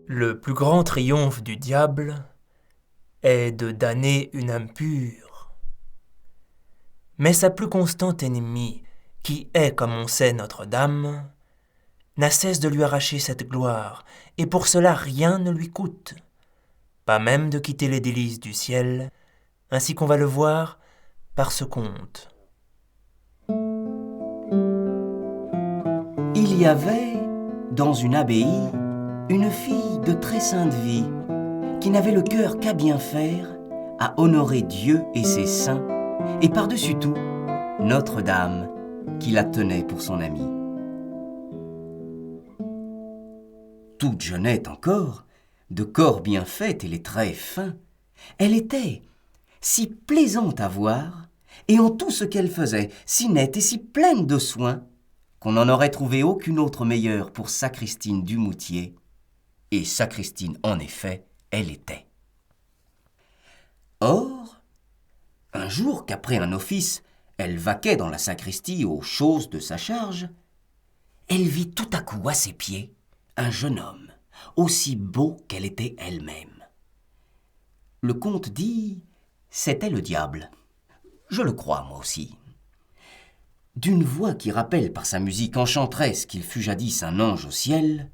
Le plus grand triomphe du diable est de damner une âme pure. Mais sa plus constante ennemie, qui est, comme on sait, Notre-Dame, n'a cesse de lui arracher cette gloire, et pour cela rien ne lui coûte, pas même de quitter les délices du ciel, ainsi qu'on va le voir par ce conte. Il y avait, dans une abbaye, une fille de très sainte vie, qui n'avait le cœur qu'à bien faire, à honorer Dieu et ses saints, et par-dessus tout, Notre-Dame, qui la tenait pour son amie. Toute jeunette encore, de corps bien fait et les traits fins, elle était si plaisante à voir, et en tout ce qu'elle faisait, si nette et si pleine de soin, qu'on n'en aurait trouvé aucune autre meilleure pour Sacristine du Moutier, et Sacristine, en effet, elle était. Or, un jour qu'après un office, elle vaquait dans la sacristie aux choses de sa charge, elle vit tout à coup à ses pieds un jeune homme, aussi beau qu'elle était elle-même. Le comte dit, c'était le diable. Je le crois, moi aussi. D'une voix qui rappelle par sa musique enchanteresse qu'il fut jadis un ange au ciel,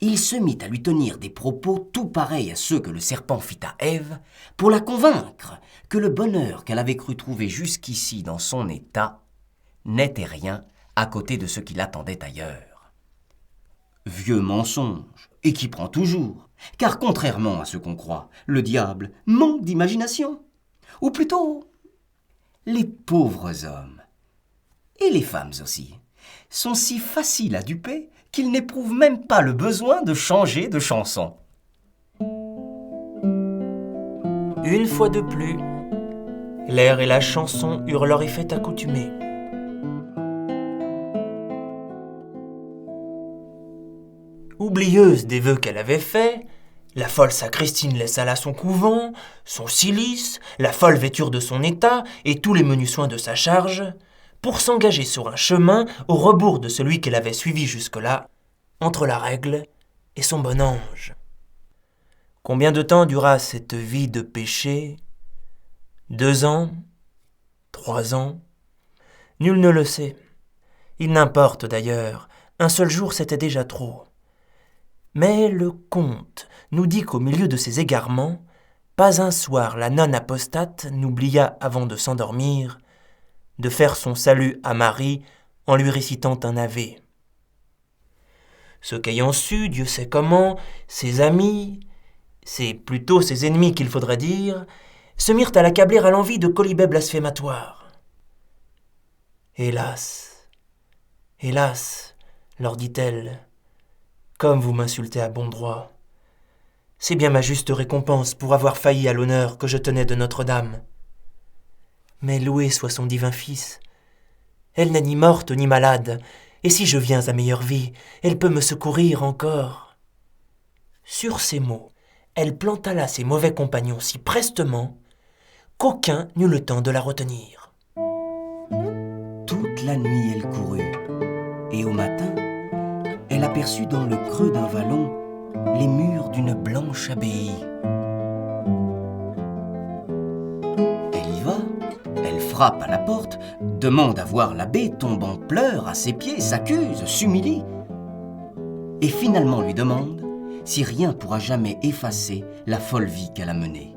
il se mit à lui tenir des propos tout pareils à ceux que le serpent fit à Ève, pour la convaincre que le bonheur qu'elle avait cru trouver jusqu'ici dans son état n'était rien à côté de ce qui l'attendait ailleurs. Vieux mensonge, et qui prend toujours, car contrairement à ce qu'on croit, le diable manque d'imagination. Ou plutôt, les pauvres hommes, et les femmes aussi, sont si faciles à duper qu'ils n'éprouvent même pas le besoin de changer de chanson. Une fois de plus, l'air et la chanson eurent leur effet accoutumé. Oublieuse des vœux qu'elle avait faits, la folle Sacristine laissa là son couvent, son cilice, la folle vêture de son état et tous les menus soins de sa charge, pour s'engager sur un chemin au rebours de celui qu'elle avait suivi jusque-là, entre la règle et son bon ange. Combien de temps dura cette vie de péché ? 2 ans ? 3 ans ? Nul ne le sait. Il n'importe d'ailleurs, un seul jour c'était déjà trop. Mais le conte nous dit qu'au milieu de ses égarements, pas un soir la nonne apostate n'oublia, avant de s'endormir, de faire son salut à Marie en lui récitant un ave. Ce qu'ayant su, Dieu sait comment, ses amis, c'est plutôt ses ennemis qu'il faudrait dire, se mirent à l'accabler à l'envi de quolibets blasphématoires. Hélas, hélas, leur dit-elle, comme vous m'insultez à bon droit. C'est bien ma juste récompense pour avoir failli à l'honneur que je tenais de Notre-Dame. Mais loué soit son divin Fils. Elle n'est ni morte ni malade, et si je viens à meilleure vie, elle peut me secourir encore. Sur ces mots, elle planta là ses mauvais compagnons si prestement qu'aucun n'eut le temps de la retenir. Toute la nuit elle courut, et au matin, elle aperçut dans le creux d'un vallon les murs d'une blanche abbaye. Elle y va, elle frappe à la porte, demande à voir l'abbé, tombe en pleurs à ses pieds, s'accuse, s'humilie, et finalement lui demande si rien pourra jamais effacer la folle vie qu'elle a menée.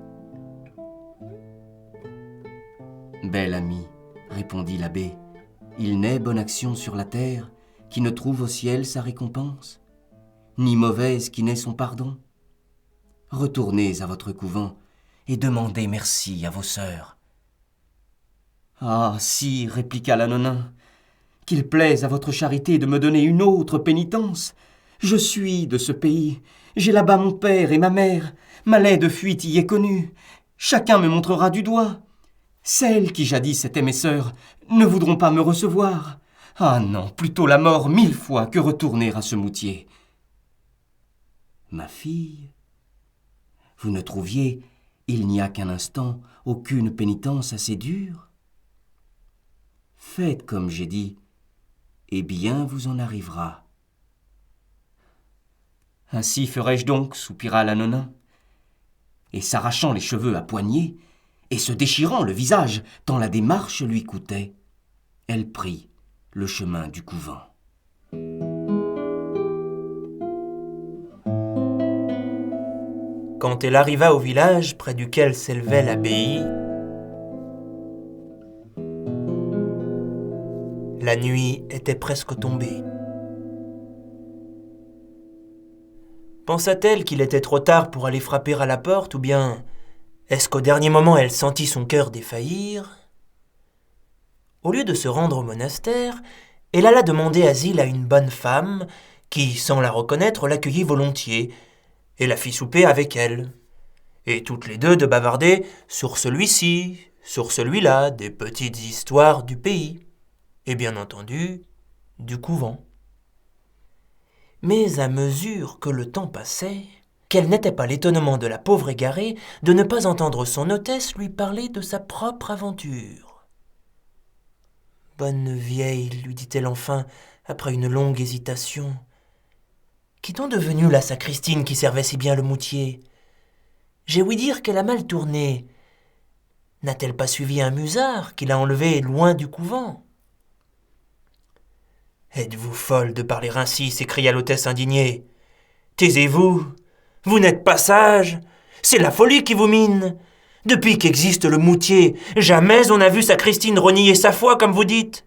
« Belle amie, répondit l'abbé, il n'est bonne action sur la terre qui ne trouve au ciel sa récompense, ni mauvaise qui n'ait son pardon. Retournez à votre couvent et demandez merci à vos sœurs. »« Ah, si, répliqua la nonain, qu'il plaise à votre charité de me donner une autre pénitence. Je suis de ce pays, j'ai là-bas mon père et ma mère, ma laide fuite y est connue, chacun me montrera du doigt. Celles qui jadis étaient mes sœurs ne voudront pas me recevoir. Ah non, plutôt la mort 1000 fois que retourner à ce moutier. » Ma fille, vous ne trouviez, il n'y a qu'un instant, aucune pénitence assez dure ? Faites comme j'ai dit, et bien vous en arrivera. Ainsi ferai-je donc, soupira l'Anonin. Et s'arrachant les cheveux à poignée, et se déchirant le visage, tant la démarche lui coûtait, elle prit le chemin du couvent. Quand elle arriva au village près duquel s'élevait l'abbaye, la nuit était presque tombée. Pensa-t-elle qu'il était trop tard pour aller frapper à la porte, ou bien est-ce qu'au dernier moment elle sentit son cœur défaillir? Au lieu de se rendre au monastère, elle alla demander asile à une bonne femme qui, sans la reconnaître, l'accueillit volontiers et la fit souper avec elle. Et toutes les deux de bavarder sur celui-ci, sur celui-là, des petites histoires du pays, et bien entendu, du couvent. Mais à mesure que le temps passait, quel n'était pas l'étonnement de la pauvre égarée de ne pas entendre son hôtesse lui parler de sa propre aventure. « Bonne vieille, lui dit-elle enfin, après une longue hésitation, qu'est donc devenue la sacristine qui servait si bien le moutier ? J'ai ouï dire qu'elle a mal tourné. N'a-t-elle pas suivi un musard qui l'a enlevée loin du couvent ?»« Êtes-vous folle de parler ainsi ?» s'écria l'hôtesse indignée. « Taisez-vous, vous n'êtes pas sage, c'est la folie qui vous mine. Depuis qu'existe le moutier, jamais on n'a vu sacristine renier sa foi comme vous dites.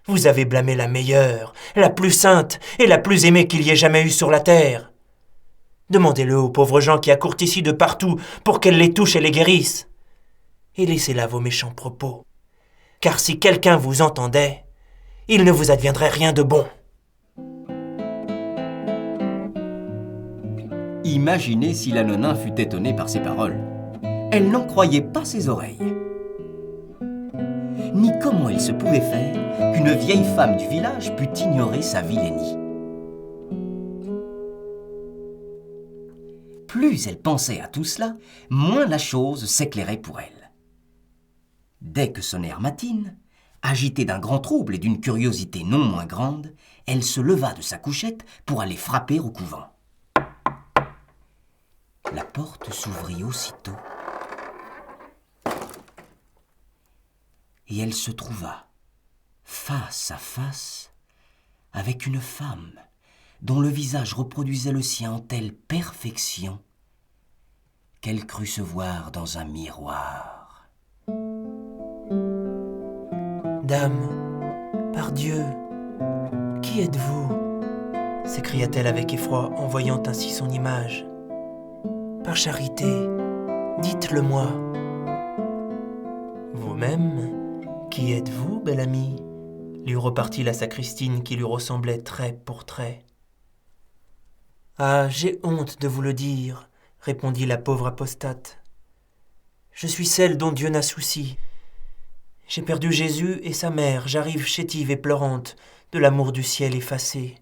Vous avez blâmé la meilleure, la plus sainte et la plus aimée qu'il y ait jamais eu sur la terre. Demandez-le aux pauvres gens qui accourent ici de partout pour qu'elle les touche et les guérisse. Et laissez là vos méchants propos, car si quelqu'un vous entendait, il ne vous adviendrait rien de bon. » Imaginez si l'Anonin fut étonné par ces paroles. Elle n'en croyait pas ses oreilles. Ni comment il se pouvait faire qu'une vieille femme du village pût ignorer sa vilainie. Plus elle pensait à tout cela, moins la chose s'éclairait pour elle. Dès que sonnèrent matines, agitée d'un grand trouble et d'une curiosité non moins grande, elle se leva de sa couchette pour aller frapper au couvent. La porte s'ouvrit aussitôt et elle se trouva face à face avec une femme dont le visage reproduisait le sien en telle perfection qu'elle crut se voir dans un miroir. « Dame, par Dieu, qui êtes-vous » s'écria-t-elle avec effroi en voyant ainsi son image. « Par charité, dites-le-moi. »« Vous-même, qui êtes-vous, belle amie ?» lui repartit la sacristine qui lui ressemblait trait pour trait. « Ah, j'ai honte de vous le dire, » répondit la pauvre apostate. « Je suis celle dont Dieu n'a souci. J'ai perdu Jésus et sa mère, j'arrive chétive et pleurante, de l'amour du ciel effacé.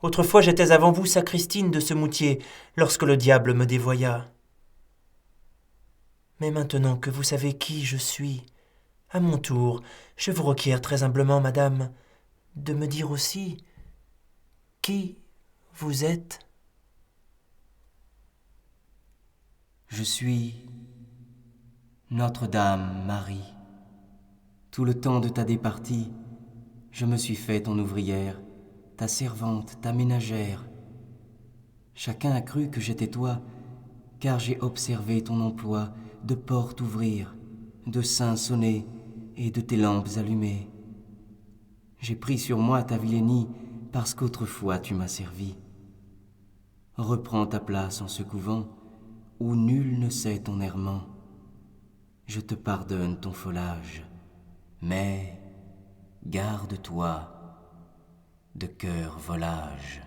Autrefois j'étais avant vous sacristine de ce moutier, lorsque le diable me dévoya. Mais maintenant que vous savez qui je suis, à mon tour, je vous requiers très humblement, madame, de me dire aussi qui vous êtes. » « Je suis Notre-Dame Marie. Tout le temps de ta départie, je me suis fait ton ouvrière, ta servante, ta ménagère. Chacun a cru que j'étais toi, car j'ai observé ton emploi de porte ouvrir, de sein sonner et de tes lampes allumées. J'ai pris sur moi ta vilainie parce qu'autrefois tu m'as servi. Reprends ta place en ce couvent où nul ne sait ton errement. Je te pardonne ton folage, mais garde-toi de cœur volage.